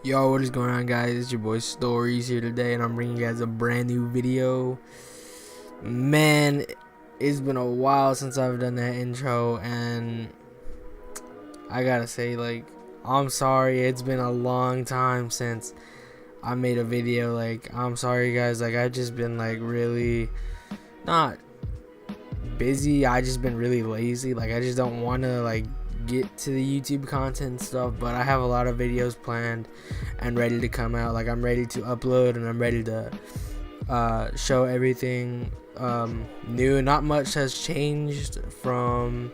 Yo, what is going on, guys? It's your boy Stories here today, and I'm bringing you guys a brand new video. Man, it's been a while since I've done that intro, and I gotta say, like, I'm sorry. It's been a long time since I made a video. Like, I'm sorry, guys. Like, I've just been like really not busy. I just been really lazy. Like, I just don't want to like get to the YouTube content and stuff, but I have a lot of videos planned and ready to come out. Like, I'm ready to upload and I'm ready to show everything new. Not much has changed from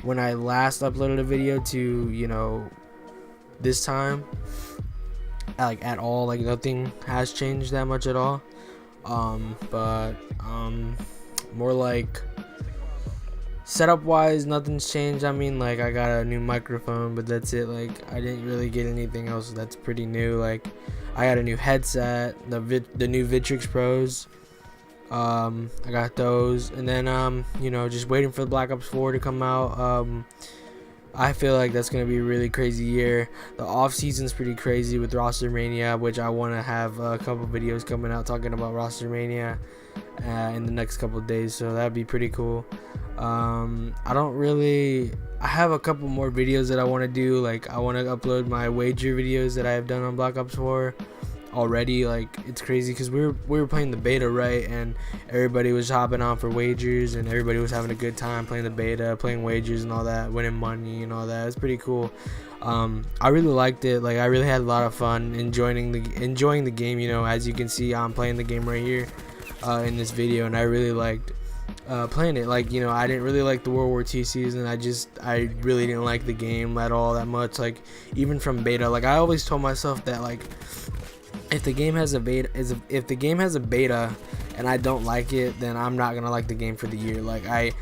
when I last uploaded a video to, you know, this time. Like, at all. Like, nothing has changed that much at all. But more like setup wise, nothing's changed. I mean, like, I got a new microphone, but that's it. Like, I didn't really get anything else that's pretty new. Like, I got a new headset, the new Vitrix Pros. I got those, and then you know, just waiting for the Black Ops 4 to come out. I feel like that's gonna be a really crazy year. The off season's pretty crazy with Roster Mania, which I want to have a couple videos coming out talking about Roster Mania in the next couple of days, so that'd be pretty cool. I have a couple more videos that I want to do. Like, I want to upload my wager videos that I have done on Black Ops 4 already. Like, it's crazy because we were playing the beta, right, and everybody was hopping on for wagers, and everybody was having a good time playing the beta, playing wagers and all that, winning money and all that. It's pretty cool. I really liked it. Like, I really had a lot of fun enjoying the game. You know, as you can see, I'm playing the game right here in this video, and I really liked playing it. Like, you know, I didn't really like the World War II season. I really didn't like the game at all that much. Like, even from beta, like, I always told myself that, like, if the game has a beta and I don't like it, then I'm not gonna like the game for the year. Like, a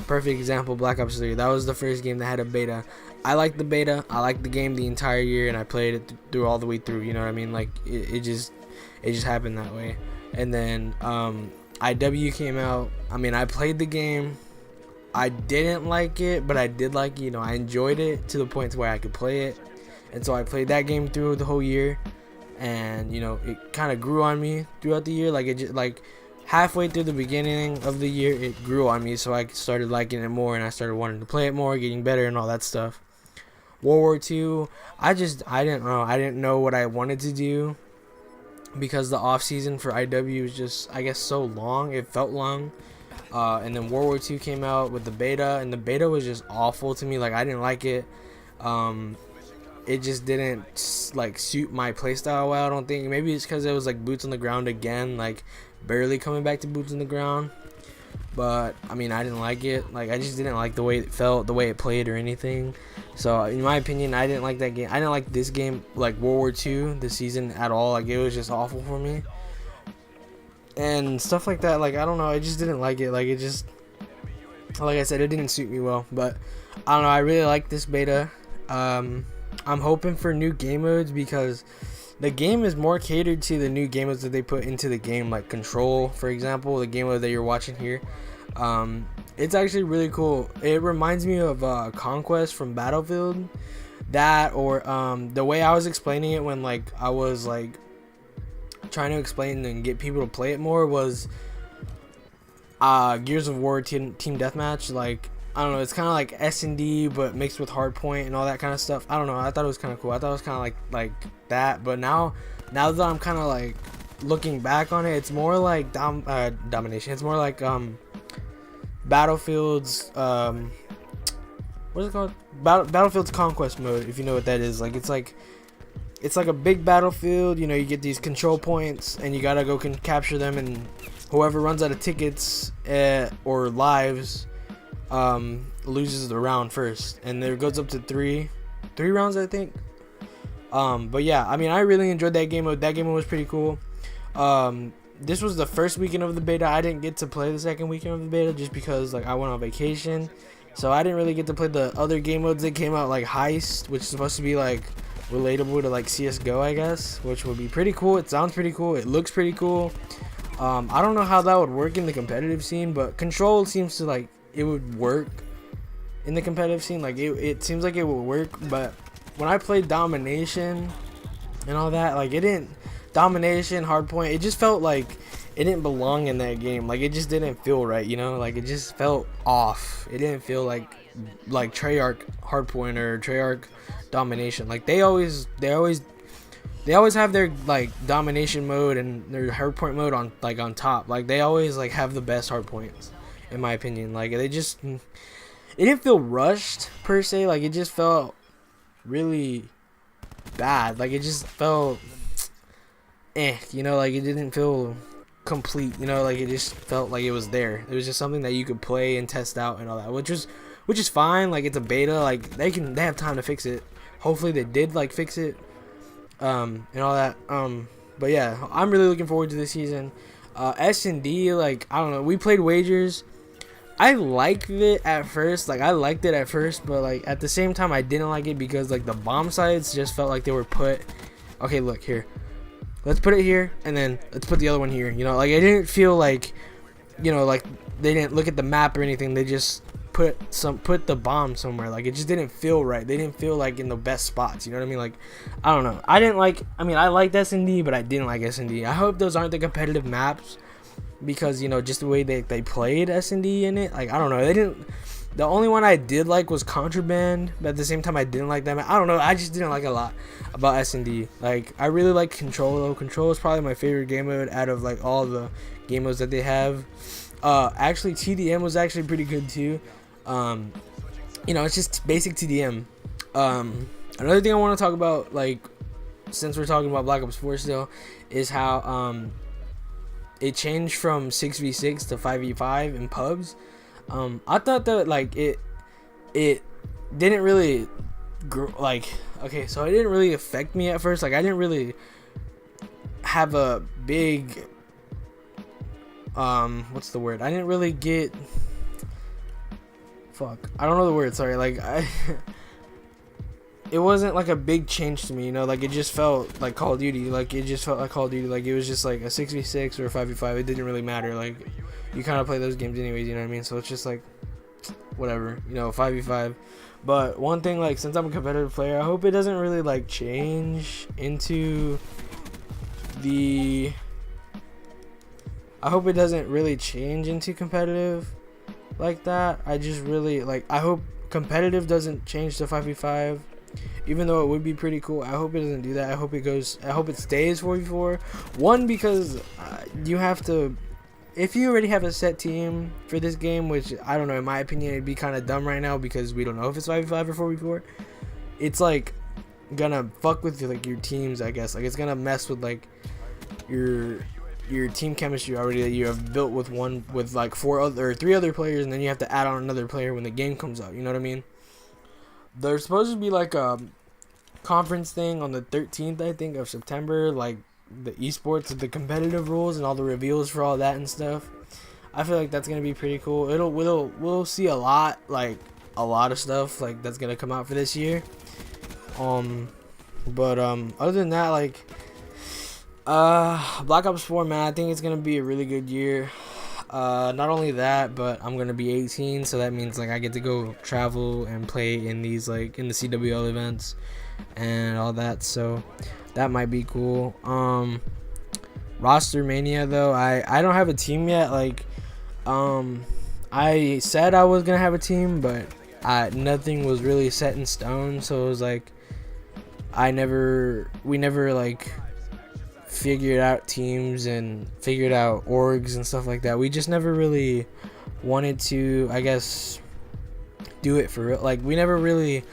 perfect example, Black Ops 3. That was the first game that had a beta. I liked the beta. I liked the game the entire year, and I played it through all the way through. You know what I mean? Like, it just happened that way. And then IW came out. I mean, I played the game. I didn't like it, but I did like it. You know, I enjoyed it to the point where I could play it, and so I played that game through the whole year. And, you know, it kind of grew on me throughout the year. Like, it just, like, halfway through the beginning of the year, it grew on me, so I started liking it more, and I started wanting to play it more, getting better and all that stuff. World War II, I didn't know what I wanted to do, because the off season for IW was just, I guess, so long. It felt long. And then World War II came out with the beta, and the beta was just awful to me. Like, I didn't like it. It just didn't like suit my playstyle well. I don't think. Maybe it's because it was like boots on the ground again, like barely coming back to boots on the ground. But I mean, I didn't like it. Like, I just didn't like the way it felt, the way it played, or anything. So in my opinion, I didn't like that game. I didn't like this game, like World War II, the season at all. Like, it was just awful for me. And stuff like that. Like, I don't know. I just didn't like it. Like, it just, like I said, it didn't suit me well. But I don't know. I really like this beta. I'm hoping for new game modes, because the game is more catered to the new game modes that they put into the game, like Control, for example, the game mode that you're watching here. It's actually really cool. It reminds me of Conquest from Battlefield. That, or the way I was explaining it when, like, I was like trying to explain and get people to play it more was Gears of War Team Deathmatch. Like, I don't know, it's kind of like S&D but mixed with hardpoint and all that kind of stuff. I don't know, I thought it was kind of cool. I thought it was kind of like that. But now that I'm kind of like looking back on it, it's more like domination. It's more like Battlefield's what's it called, Battlefield's Conquest mode, if you know what that is. Like, it's like a big battlefield. You know, you get these control points and you gotta go capture them, and whoever runs out of tickets or lives loses the round first, and there goes up to three rounds, I think. But yeah, I mean, I really enjoyed that game mode. That game mode was pretty cool. This was the first weekend of the beta. I didn't get to play the second weekend of the beta just because, like, I went on vacation, so I didn't really get to play the other game modes that came out, like Heist, which is supposed to be like relatable to like CS:GO, I guess, which would be pretty cool. It sounds pretty cool. It looks pretty cool. I don't know how that would work in the competitive scene, but Control seems to, like, it would work in the competitive scene. Like, it seems like it would work. But when I played Domination, and all that. Like, it didn't domination, hardpoint. It just felt like it didn't belong in that game. Like, it just didn't feel right, you know. Like, it just felt off. It didn't feel like Treyarch hardpoint or Treyarch domination. Like, they always have their like domination mode and their hardpoint mode on top. Like, they always like have the best hardpoints, in my opinion. Like, it didn't feel rushed per se. Like, it just felt really bad. Like, it just felt you know. Like, it didn't feel complete, you know. Like, it just felt like it was there. It was just something that you could play and test out and all that, which is fine. Like, it's a beta. Like, they have time to fix it. Hopefully they did like fix it and all that. But yeah, I'm really looking forward to this season. S&D, like, I don't know, we played wagers. I liked it at first, but like at the same time I didn't like it because like the bomb sites just felt like they were put, okay, look here, let's put it here and then let's put the other one here, you know. Like, I didn't feel like, you know, like they didn't look at the map or anything. They just put the bomb somewhere. Like, it just didn't feel right. They didn't feel like in the best spots, you know what I mean? Like, I don't know, I liked S&D, but I didn't like S&D. I hope those aren't the competitive maps, because, you know, just the way they played S&D in it, like, I don't know, they didn't. The only one I did like was Contraband, but at the same time I didn't like that. I don't know, I just didn't like a lot about S&D. Like, I really like Control though. Control is probably my favorite game mode out of like all the game modes that they have. Actually TDM was actually pretty good too. You know, it's just basic TDM. Another thing I want to talk about, like, since we're talking about Black Ops 4 still, is how it changed from 6v6 to 5v5 in pubs. I thought that like it didn't really okay, so it didn't really affect me at first. Like, I didn't really have a big what's the word? I didn't really get I don't know the word, sorry. Like, it wasn't like a big change to me, you know. Like, it just felt like Call of Duty. Like, it just felt like Call of Duty. Like, it was just like a 6v6 or a 5v5. It didn't really matter. Like, you kind of play those games anyways, you know what I mean? So it's just like whatever, you know, 5v5. But one thing, like, since I'm a competitive player, I hope it doesn't really like change into competitive like that. I just really like, I hope competitive doesn't change to 5v5, even though it would be pretty cool. I hope it doesn't do that. I hope it stays 4v4. One, because you have to, if you already have a set team for this game, which I don't know, in my opinion it'd be kind of dumb right now because we don't know if it's 5v5 or 4v4. It's like gonna fuck with like your teams, I guess. Like, it's gonna mess with like your team chemistry already that you have built with like 3 other players, and then you have to add on another player when the game comes out, you know what I mean? There's supposed to be like a conference thing on the 13th, I think, of September, like the esports, the competitive rules and all the reveals for all that and stuff. I feel like that's gonna be pretty cool. We'll see a lot of stuff like that's gonna come out for this year. But other than that, like, Black Ops 4, man, I think it's gonna be a really good year. Not only that, but I'm gonna be 18, so that means like I get to go travel and play in these, like, in the CWL events and all that, so that might be cool. Roster Mania though, I don't have a team yet. Like, I said I was gonna have a team, but nothing was really set in stone, so it was like we never like figured out teams and figured out orgs and stuff like that. We just never really wanted to, I guess, do it for real. Like, we never really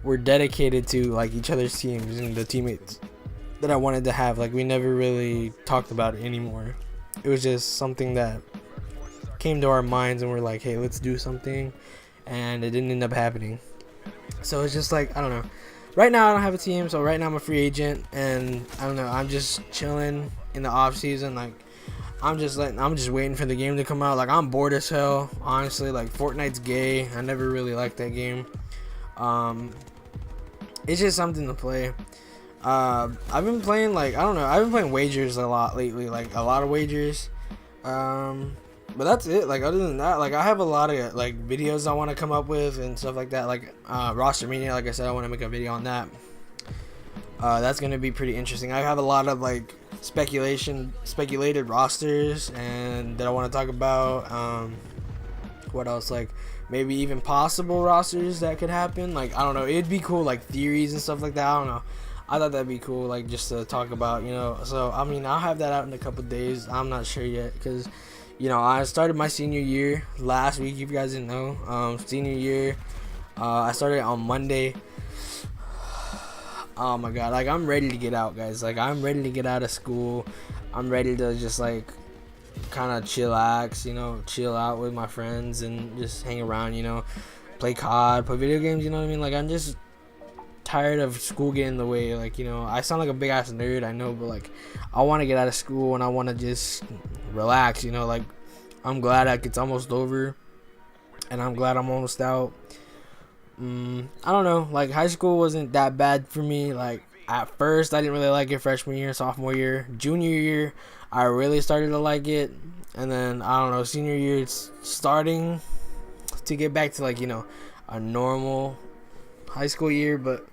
were dedicated to like each other's teams and the teammates that I wanted to have. Like, we never really talked about it anymore. It was just something that came to our minds and we're like, hey, let's do something, and it didn't end up happening. So it's just like, I don't know. Right now I don't have a team, so right now I'm a free agent, and I don't know, I'm just chilling in the off season. Like, I'm just waiting for the game to come out. Like, I'm bored as hell, honestly. Like, Fortnite's gay. I never really liked that game. It's just something to play. I've been playing, like, I don't know, I've been playing wagers a lot lately, like a lot of wagers. But that's it. Like, other than that, like, I have a lot of like videos I want to come up with and stuff like that. Like, Roster Mania, like I said, I want to make a video on that. That's gonna be pretty interesting. I have a lot of like speculated rosters and that I want to talk about. What else? Like maybe even possible rosters that could happen. Like I don't know. It'd be cool, like theories and stuff like that. I don't know. I thought that'd be cool, like just to talk about, you know. So I mean, I'll have that out in a couple days. I'm not sure yet because, you know, I started my senior year last week. If you guys didn't know, senior year, I started on Monday. Oh my god, like I'm ready to get out, guys. Like I'm ready to get out of school. I'm ready to just like kind of chillax, you know, chill out with my friends and just hang around, you know, play COD, play video games, you know what I mean? Like I'm just tired of school getting in the way. Like, you know, I sound like a big ass nerd, I know, but like I want to get out of school and I want to just relax, you know. Like I'm glad like it's almost over and I'm glad I'm almost out. I don't know, like high school wasn't that bad for me. Like at first I didn't really like it. Freshman year, sophomore year, junior year I really started to like it, and then I don't know, senior year it's starting to get back to like, you know, a normal high school year. But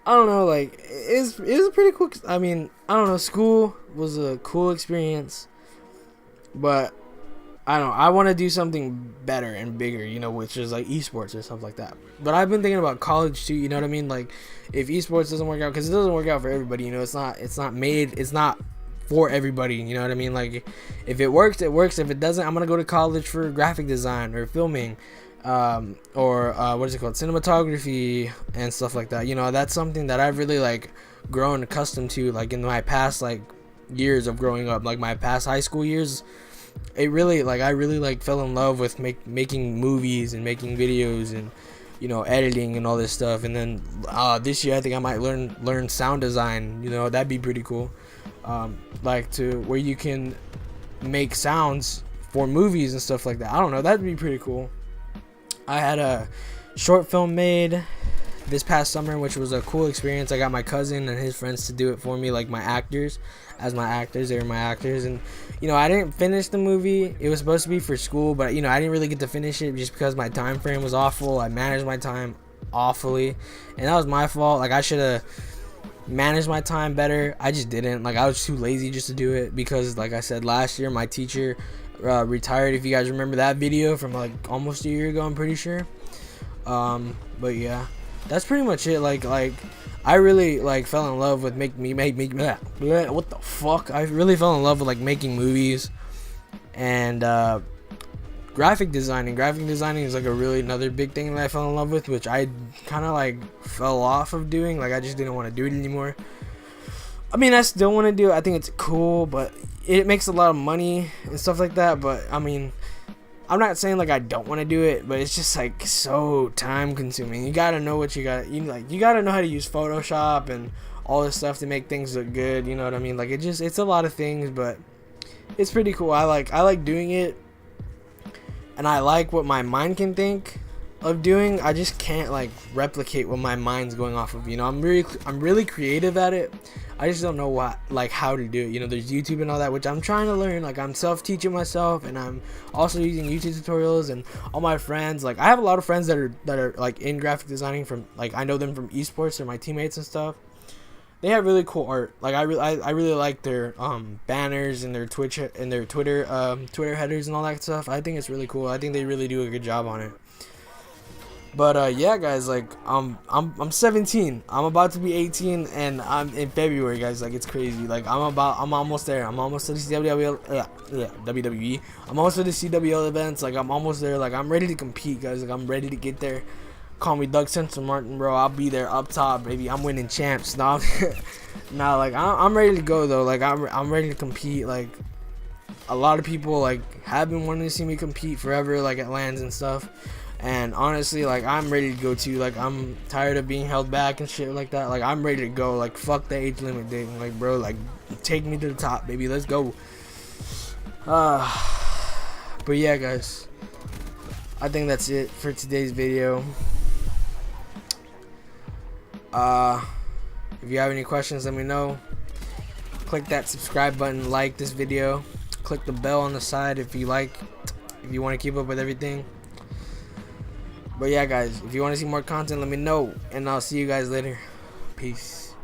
I don't know, like it was pretty cool. I mean, I don't know, school was a cool experience, but I don't know, I want to do something better and bigger, you know, which is like esports or stuff like that. But I've been thinking about college too, you know what I mean? Like if esports doesn't work out, because it doesn't work out for everybody, you know, it's not for everybody, you know what I mean? Like if it works, it works. If it doesn't, I'm gonna go to college for graphic design or filming, or what is it called, cinematography and stuff like that. You know, that's something that I've really like grown accustomed to, like in my past like years of growing up, like my past high school years. It really like I really like fell in love with making movies and making videos and, you know, editing and all this stuff. And then this year I think I might learn sound design, you know. That'd be pretty cool, like to where you can make sounds for movies and stuff like that. I don't know, that'd be pretty cool. I had a short film made this past summer, which was a cool experience. I got my cousin and his friends to do it for me, like my actors. They were my actors. And, you know, I didn't finish the movie. It was supposed to be for school, but, you know, I didn't really get to finish it just because my time frame was awful. I managed my time awfully, and that was my fault. Like I should have managed my time better. I just didn't. Like I was too lazy just to do it because, like I said, last year my teacher retired. If you guys remember that video from like almost a year ago, I'm pretty sure. But yeah, that's pretty much it. Like I really like fell in love with what the fuck? I really fell in love with like making movies and graphic designing. Graphic designing is like a really another big thing that I fell in love with, which I kind of like fell off of doing. Like I just didn't want to do it anymore. I mean, I still want to do it. I think it's cool, but it makes a lot of money and stuff like that. But I mean, I'm not saying like I don't want to do it, but it's just like so time consuming. You gotta know what you gotta know how to use Photoshop and all this stuff to make things look good. You know what I mean? Like it's a lot of things, but it's pretty cool. I like doing it, and I like what my mind can think of doing. I just can't like replicate what my mind's going off of. You know, I'm really creative at it. I just don't know how to do it. You know, there's YouTube and all that, which I'm trying to learn. Like I'm self-teaching myself, and I'm also using YouTube tutorials. And all my friends, like I have a lot of friends that are like in graphic designing, from like I know them from esports. They're my teammates and stuff. They have really cool art. Like I really like their banners and their Twitch and their Twitter headers and all that stuff. I think it's really cool. I think they really do a good job on it. But yeah, guys, like I'm 17. I'm about to be 18, and I'm in February, guys. Like it's crazy. Like I'm almost there. I'm almost to the WWE. I'm almost to the CWL events. Like I'm almost there. Like I'm ready to compete, guys. Like I'm ready to get there. Call me Doug Central Martin, bro. I'll be there up top, baby. I'm winning champs. Nah, like I'm ready to go though. Like I'm ready to compete. Like a lot of people like have been wanting to see me compete forever, like at LANs and stuff. And honestly, like I'm ready to go too. Like I'm tired of being held back and shit like that. Like I'm ready to go. Like fuck the age limit thing. Like bro, like take me to the top, baby. Let's go. But yeah, guys, I think that's it for today's video. If you have any questions, let me know. Click that subscribe button, like this video, click the bell on the side if you want to keep up with everything. But yeah, guys, if you want to see more content, let me know, and I'll see you guys later. Peace.